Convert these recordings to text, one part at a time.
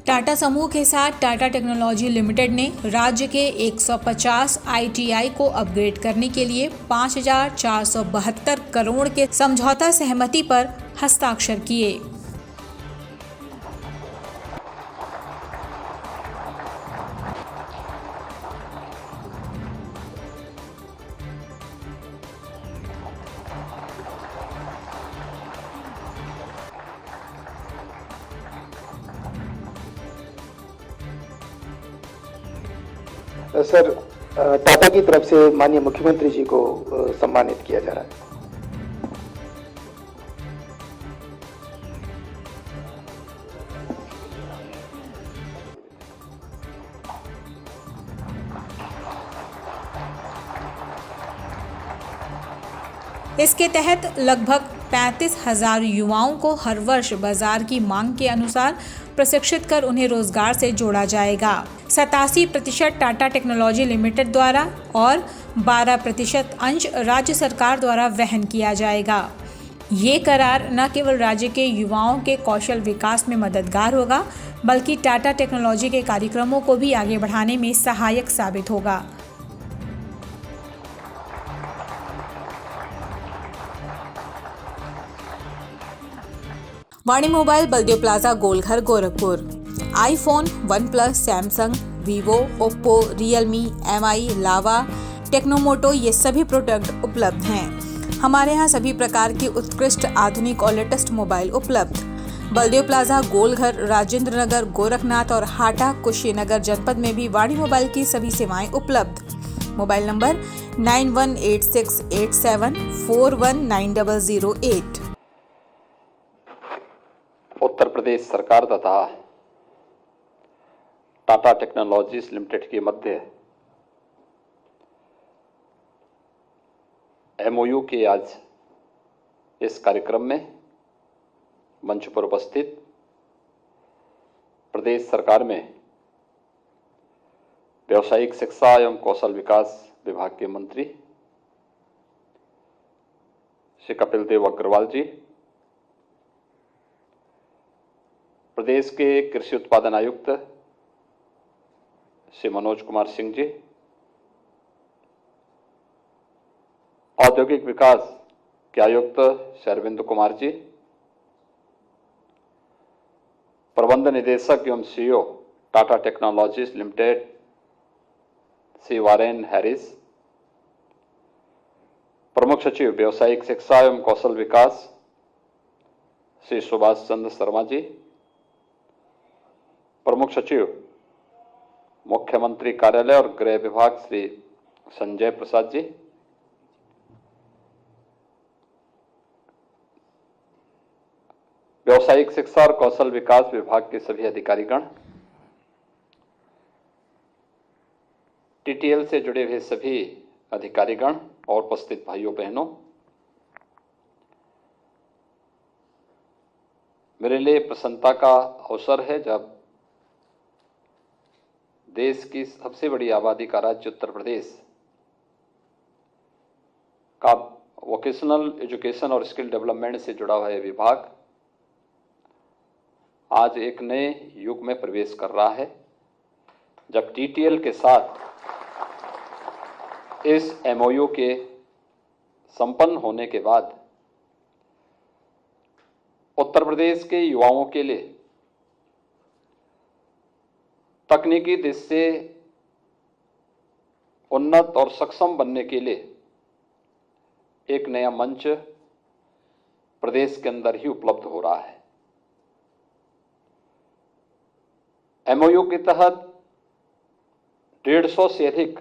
टाटा समूह के साथ टाटा टेक्नोलॉजी लिमिटेड ने राज्य के 150 आईटीआई को अपग्रेड करने के लिए 5,472 करोड़ के समझौता सहमति पर हस्ताक्षर किए। सर, टाटा की तरफ से माननीय मुख्यमंत्री जी को सम्मानित किया जा रहा है। इसके तहत लगभग 35,000 युवाओं को हर वर्ष बाजार की मांग के अनुसार प्रशिक्षित कर उन्हें रोजगार से जोड़ा जाएगा। 87% टाटा टेक्नोलॉजी लिमिटेड द्वारा और 12% अंश राज्य सरकार द्वारा वहन किया जाएगा। ये करार न केवल राज्य के युवाओं के कौशल विकास में मददगार होगा, बल्कि टाटा टेक्नोलॉजी के कार्यक्रमों को भी आगे बढ़ाने में सहायक साबित होगा। Vani mobile, Baldev plaza, Golghar, Gorakhpur. IPhone, OnePlus, Samsung, Vivo, Oppo, Realme, Mi, Lava, Tecno Moto ये सभी प्रोडक्ट उपलब्ध हैं। हमारे यहाँ सभी प्रकार की उत्कृष्ट, आधुनिक और लेटेस्ट मोबाइल उपलब्ध। बलदेव प्लाजा, गोलघर, राजेंद्र नगर, गोरखनाथ और हाटा, कुशीनगर जनपद में भी वाणी मोबाइल की सभी सेवाएं उपलब्ध। Mobile number 918687419008। उत्तर प्रदेश सरकार तथा टाटा टेक्नोलॉजीज लिमिटेड के मध्य एमओयू के आज इस कार्यक्रम में मंच पर उपस्थित प्रदेश सरकार में व्यावसायिक शिक्षा एवं कौशल विकास विभाग के मंत्री श्री कपिल देव अग्रवाल जी, प्रदेश के कृषि उत्पादन आयुक्त श्री मनोज कुमार सिंह जी, औद्योगिक विकास के आयुक्त श्री अरविंद कुमार जी, प्रबंध निदेशक एवं CEO Tata technologies limited Shri Warren Harris, प्रमुख सचिव व्यावसायिक शिक्षा एवं कौशल विकास श्री सुभाष चंद्र शर्मा जी, प्रमुख सचिव मुख्यमंत्री कार्यालय और गृह विभाग श्री संजय प्रसाद जी, व्यावसायिक शिक्षा और कौशल विकास विभाग के सभी अधिकारीगण, टीटीएल से जुड़े हुए सभी अधिकारीगण और उपस्थित भाइयों बहनों, मेरे लिए प्रसन्नता का अवसर है जब देश की सबसे बड़ी आबादी का राज्य उत्तर प्रदेश का वोकेशनल एजुकेशन और स्किल डेवलपमेंट से जुड़ा हुआ यह विभाग आज एक नए युग में प्रवेश कर रहा है, जब टीटीएल के साथ इस एमओयू के संपन्न होने के बाद उत्तर प्रदेश के युवाओं के लिए तकनीकी दृष्टि से उन्नत और सक्षम बनने के लिए एक नया मंच प्रदेश के अंदर ही उपलब्ध हो रहा है। एमओयू के तहत 150 से अधिक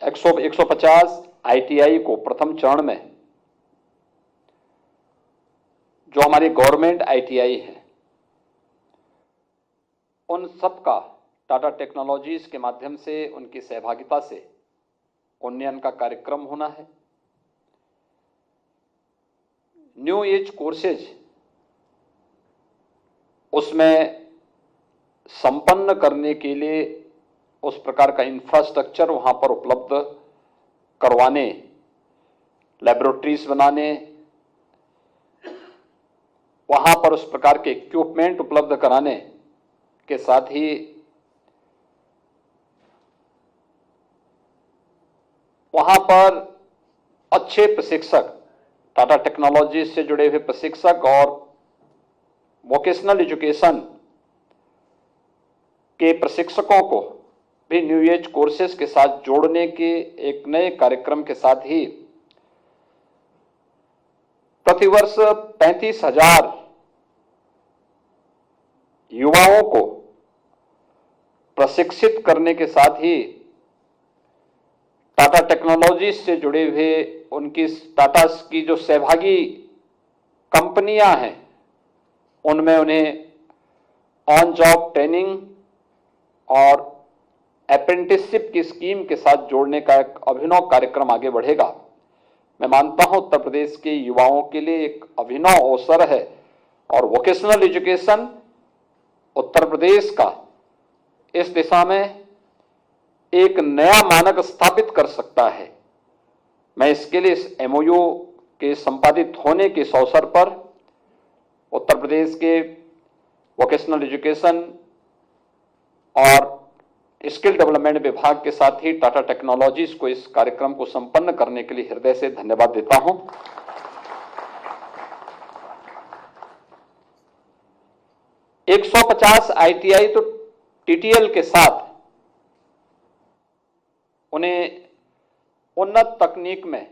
150 आईटीआई को प्रथम चरण में, जो हमारी गवर्नमेंट आईटीआई है, उन सब का टाटा टेक्नोलॉजीज के माध्यम से उनकी सहभागिता से उन्नयन का कार्यक्रम होना है। न्यू एज कोर्सेज उसमें संपन्न करने के लिए उस प्रकार का इंफ्रास्ट्रक्चर वहां पर उपलब्ध करवाने, लैबोरेटरीज बनाने, वहां पर उस प्रकार के इक्विपमेंट उपलब्ध कराने के साथ ही वहां पर अच्छे प्रशिक्षक, टाटा टेक्नोलॉजीज से जुड़े हुए प्रशिक्षक और वोकेशनल एजुकेशन के प्रशिक्षकों को भी न्यू एज कोर्सेज के साथ जोड़ने के एक नए कार्यक्रम के साथ ही प्रतिवर्ष 35,000 युवाओं को प्रशिक्षित करने के साथ ही टाटा टेक्नोलॉजीज से जुड़े हुए उनकी टाटा की जो सहभागी कंपनियां हैं उनमें उन्हें ऑन जॉब ट्रेनिंग और अप्रेंटिसशिप की स्कीम के साथ जोड़ने का एक अभिनव कार्यक्रम आगे बढ़ेगा। मैं मानता हूं उत्तर प्रदेश के युवाओं के लिए एक अभिनव अवसर है और वोकेशनल एजुकेशन उत्तर प्रदेश का इस दिशा में एक नया मानक स्थापित कर सकता है। मैं इसके लिए इस एमओयू के संपादित होने के इस अवसर पर उत्तर प्रदेश के वोकेशनल एजुकेशन और स्किल डेवलपमेंट विभाग के साथ ही टाटा टेक्नोलॉजीज को इस कार्यक्रम को संपन्न करने के लिए हृदय से धन्यवाद देता हूं। एक 150 आईटीआई तो टीटीएल के साथ उन्हें उन्नत तकनीक में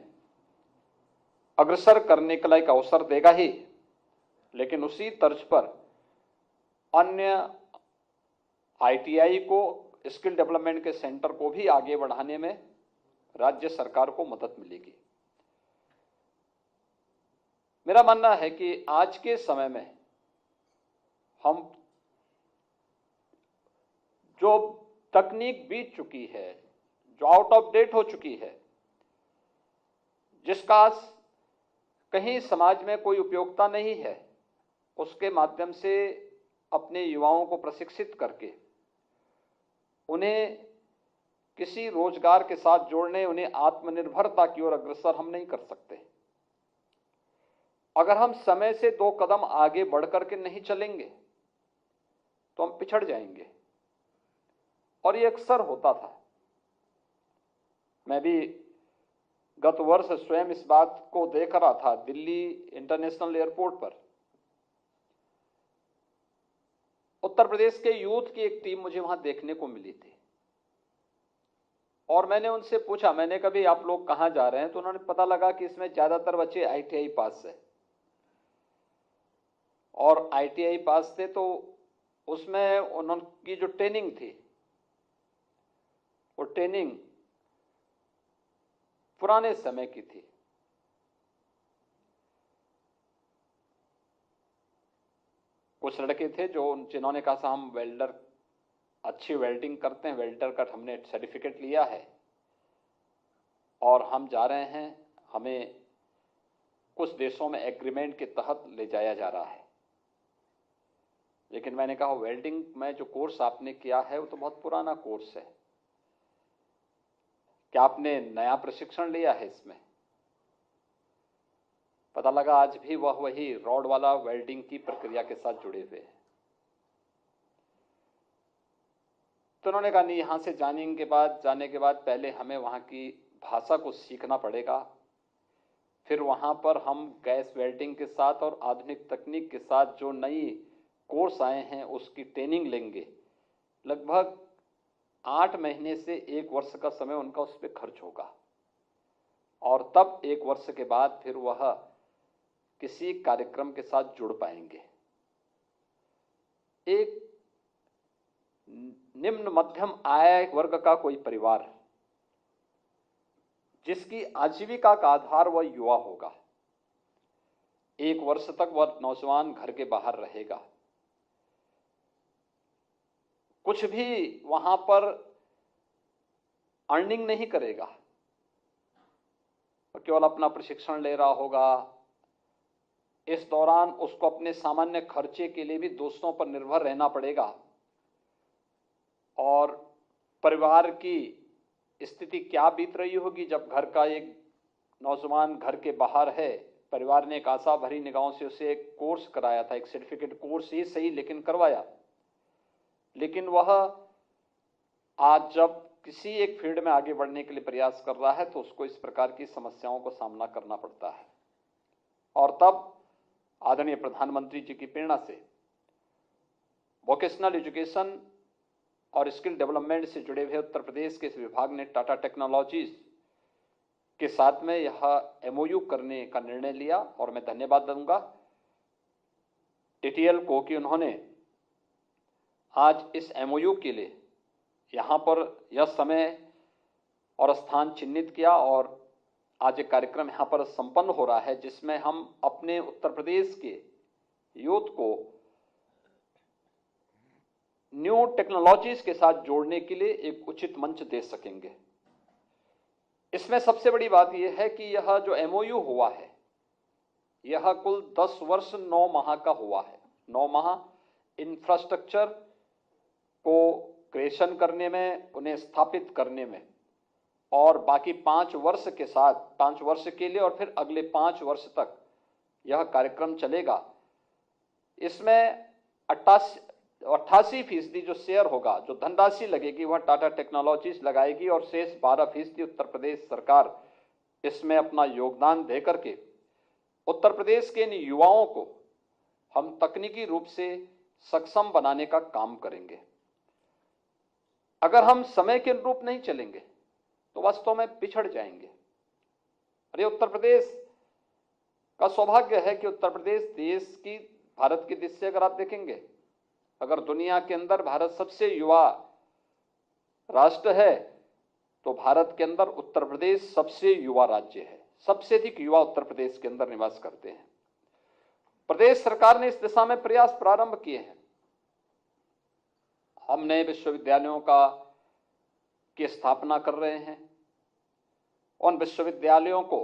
अग्रसर करने के लिए एक अवसर देगा ही, लेकिन उसी तर्ज पर अन्य आईटीआई को, स्किल डेवलपमेंट के सेंटर को भी आगे बढ़ाने में राज्य सरकार को मदद मिलेगी। मेरा मानना है कि आज के समय में हम जो तकनीक बीत चुकी है, जो आउट ऑफ डेट हो चुकी है, जिसका कहीं समाज में कोई उपयोगिता नहीं है, उसके माध्यम से अपने युवाओं को प्रशिक्षित करके उन्हें किसी रोजगार के साथ जोड़ने, उन्हें आत्मनिर्भरता की ओर अग्रसर हम नहीं कर सकते। अगर हम समय से 2 कदम आगे बढ़कर के नहीं चलेंगे तो हम पिछड़ जाएंगे, और ये अक्सर होता था। मैं भी गत वर्ष स्वयं इस बात को देख रहा था। दिल्ली इंटरनेशनल एयरपोर्ट पर उत्तर प्रदेश के यूथ की एक टीम मुझे वहां देखने को मिली थी, और मैंने उनसे पूछा, मैंने कभी आप लोग कहां जा रहे हैं, तो उन्होंने पता लगा कि इसमें ज्यादातर बच्चे आईटीआई पास है, और आईटीआई पास थे तो उसमें उनकी जो ट्रेनिंग थी वो ट्रेनिंग पुराने समय की थी। कुछ लड़के थे जिन्होंने कहा था हम वेल्डर, अच्छी वेल्डिंग करते हैं, वेल्डर का हमने सर्टिफिकेट लिया है और हम जा रहे हैं, हमें कुछ देशों में एग्रीमेंट के तहत ले जाया जा रहा है। लेकिन मैंने कहा वेल्डिंग में जो कोर्स आपने किया है वो तो बहुत पुराना कोर्स है, क्या आपने नया प्रशिक्षण लिया है इसमें? पता लगा आज भी वही रॉड वाला वेल्डिंग की प्रक्रिया के साथ जुड़े हुए हैं। तो उन्होंने कहा नहीं, यहां से जाने के बाद पहले हमें वहां की भाषा को सीखना पड़ेगा, फिर वहां पर हम गैस वेल्डिंग के साथ और आधुनिक तकनीक के साथ जो नई कोर्स आए हैं उसकी ट्रेनिंग लेंगे। लगभग 8 महीने से 1 वर्ष का समय उनका उस पर खर्च होगा, और तब 1 वर्ष के बाद फिर वह किसी कार्यक्रम के साथ जुड़ पाएंगे। एक निम्न मध्यम आय वर्ग का कोई परिवार जिसकी आजीविका का आधार वह युवा होगा, 1 वर्ष तक वह नौजवान घर के बाहर रहेगा, कुछ भी वहां पर अर्निंग नहीं करेगा, केवल अपना प्रशिक्षण ले रहा होगा। इस दौरान उसको अपने सामान्य खर्चे के लिए भी दोस्तों पर निर्भर रहना पड़ेगा, और परिवार की स्थिति क्या बीत रही होगी जब घर का एक नौजवान घर के बाहर है, परिवार ने एक आशा भरी निगाहों से उसे एक कोर्स कराया था, एक सर्टिफिकेट कोर्स ही सही लेकिन करवाया। लेकिन वह आज जब किसी एक फील्ड में आगे बढ़ने के लिए प्रयास कर रहा है तो उसको इस प्रकार की समस्याओं को सामना करना पड़ता है। और तब आदरणीय प्रधानमंत्री जी की प्रेरणा से वोकेशनल एजुकेशन और स्किल डेवलपमेंट से जुड़े हुए उत्तर प्रदेश के इस विभाग ने टाटा टेक्नोलॉजीज के साथ में यह एमओयू करने का निर्णय लिया और मैं धन्यवाद दूंगा टीटीएल को कि उन्होंने आज इस एमओयू के लिए यहाँ पर यह समय और स्थान चिन्हित किया और आज एक कार्यक्रम यहाँ पर संपन्न हो रहा है जिसमें हम अपने उत्तर प्रदेश के यूथ को न्यू टेक्नोलॉजीज के साथ जोड़ने के लिए एक उचित मंच दे सकेंगे। इसमें सबसे बड़ी बात यह है कि यह जो एमओयू हुआ है यह कुल 10 वर्ष 9 माह का हुआ है। 9 माह इंफ्रास्ट्रक्चर को क्रिएशन करने में, उन्हें स्थापित करने में, और बाकी 5 वर्ष के साथ 5 वर्ष के लिए और फिर अगले 5 वर्ष तक यह कार्यक्रम चलेगा। इसमें 88% जो शेयर होगा, जो धनराशि लगेगी वह टाटा टेक्नोलॉजीज लगाएगी और शेष 12% उत्तर प्रदेश सरकार इसमें अपना योगदान दे करके उत्तर प्रदेश के इन युवाओं को हम तकनीकी रूप से सक्षम बनाने का काम करेंगे। अगर हम समय के अनुरूप नहीं चलेंगे तो वास्तव में पिछड़ जाएंगे। अरे उत्तर प्रदेश का सौभाग्य है कि उत्तर प्रदेश देश की, भारत की दृष्टि से अगर आप देखेंगे, अगर दुनिया के अंदर भारत सबसे युवा राष्ट्र है तो भारत के अंदर उत्तर प्रदेश सबसे युवा राज्य है। सबसे अधिक युवा उत्तर प्रदेश के अंदर निवास करते हैं। प्रदेश सरकार ने इस दिशा में प्रयास प्रारंभ किए हैं। हमने विश्वविद्यालयों की स्थापना कर रहे हैं। उन विश्वविद्यालयों को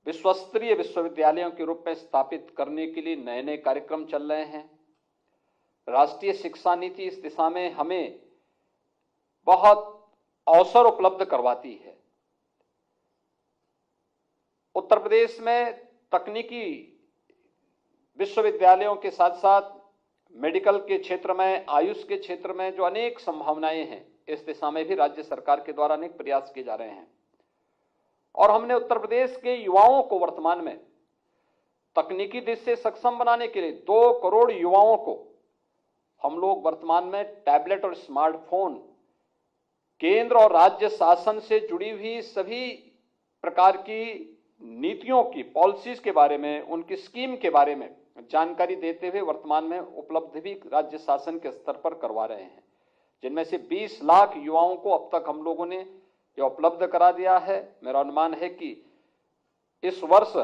विश्वस्तरीय विश्वविद्यालयों के रूप में स्थापित करने के लिए नए नए कार्यक्रम चल रहे हैं। राष्ट्रीय शिक्षा नीति इस दिशा में हमें बहुत अवसर उपलब्ध करवाती है। उत्तर प्रदेश में तकनीकी विश्वविद्यालयों के साथ साथ मेडिकल के क्षेत्र में, आयुष के क्षेत्र में जो अनेक संभावनाएं हैं, इस दिशा में भी राज्य सरकार के द्वारा अनेक प्रयास किए जा रहे हैं। और हमने उत्तर प्रदेश के युवाओं को वर्तमान में तकनीकी दृष्टि से सक्षम बनाने के लिए 2 करोड़ युवाओं को हम लोग वर्तमान में टैबलेट और स्मार्टफोन, केंद्र और राज्य शासन से जुड़ी हुई सभी प्रकार की नीतियों की, पॉलिसीज के बारे में, उनकी स्कीम के बारे में जानकारी देते हुए वर्तमान में उपलब्ध भी राज्य शासन के स्तर पर करवा रहे हैं, जिनमें से 20 लाख युवाओं को अब तक हम लोगों ने ये उपलब्ध करा दिया है। मेरा अनुमान है कि इस वर्ष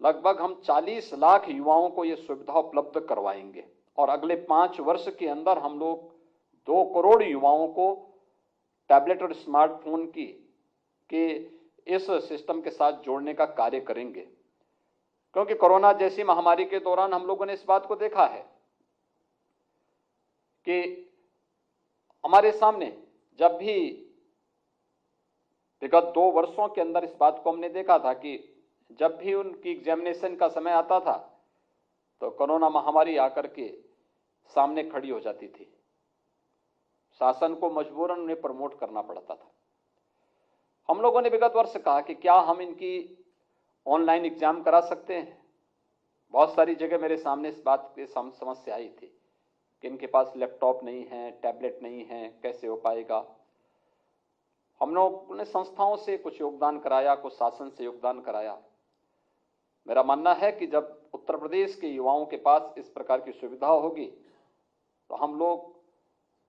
लगभग हम 40 लाख युवाओं को ये सुविधा उपलब्ध करवाएंगे और अगले 5 वर्ष के अंदर हम लोग 2 करोड़ युवाओं को टैबलेट और स्मार्टफोन के इस सिस्टम के साथ जोड़ने का कार्य करेंगे। क्योंकि कोरोना जैसी महामारी के दौरान हम लोगों ने इस बात को देखा है कि हमारे सामने जब भी विगत 2 वर्षों के अंदर इस बात को हमने देखा था कि जब भी उनकी एग्जामिनेशन का समय आता था तो कोरोना महामारी आकर के सामने खड़ी हो जाती थी। शासन को मजबूरन उन्हें प्रमोट करना पड़ता था। हम लोगों ने विगत वर्ष कहा कि क्या हम इनकी ऑनलाइन एग्जाम करा सकते हैं। बहुत सारी जगह मेरे सामने इस बात की समस्या आई थी कि इनके पास लैपटॉप नहीं है, टैबलेट नहीं है, कैसे हो पाएगा। हम लोगों ने संस्थाओं से कुछ योगदान कराया, कुछ शासन से योगदान कराया। मेरा मानना है कि जब उत्तर प्रदेश के युवाओं के पास इस प्रकार की सुविधा होगी तो हम लोग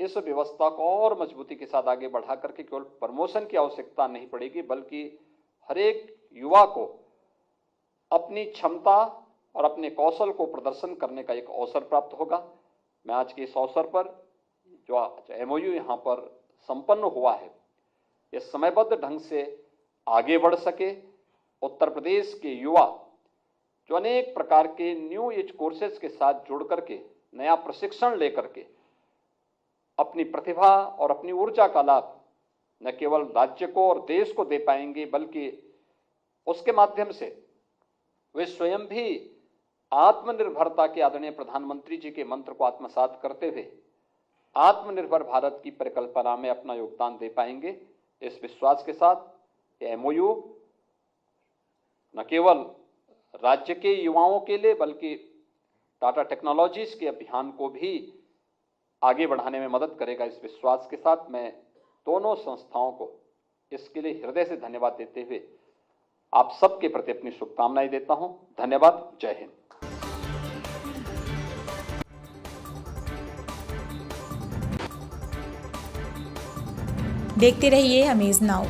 इस व्यवस्था को और मजबूती के साथ आगे बढ़ा करके केवल प्रमोशन की आवश्यकता नहीं पड़ेगी, बल्कि हर एक युवा को अपनी क्षमता और अपने कौशल को प्रदर्शन करने का एक अवसर प्राप्त होगा। मैं आज के इस अवसर पर जो एमओयू यहाँ पर संपन्न हुआ है, ये समयबद्ध ढंग से आगे बढ़ सके। उत्तर प्रदेश के युवा जो अनेक प्रकार के न्यू एज कोर्सेज के साथ जुड़ करके, नया प्रशिक्षण लेकर के अपनी प्रतिभा और अपनी ऊर्जा का लाभ न केवल राज्य को और देश को दे पाएंगे, बल्कि उसके माध्यम से वे स्वयं भी आत्मनिर्भरता के आदरणीय प्रधानमंत्री जी के मंत्र को आत्मसात करते हुए आत्मनिर्भर भारत की परिकल्पना में अपना योगदान दे पाएंगे। इस विश्वास के साथ ये एमओयू न केवल राज्य के युवाओं के लिए बल्कि टाटा टेक्नोलॉजीज के अभियान को भी आगे बढ़ाने में मदद करेगा। इस विश्वास के साथ मैं दोनों संस्थाओं को इसके लिए हृदय से धन्यवाद देते हुए आप सबके प्रति अपनी शुभकामनाएं देता हूं। धन्यवाद। जय हिंद। देखते रहिए अमेज नाउ।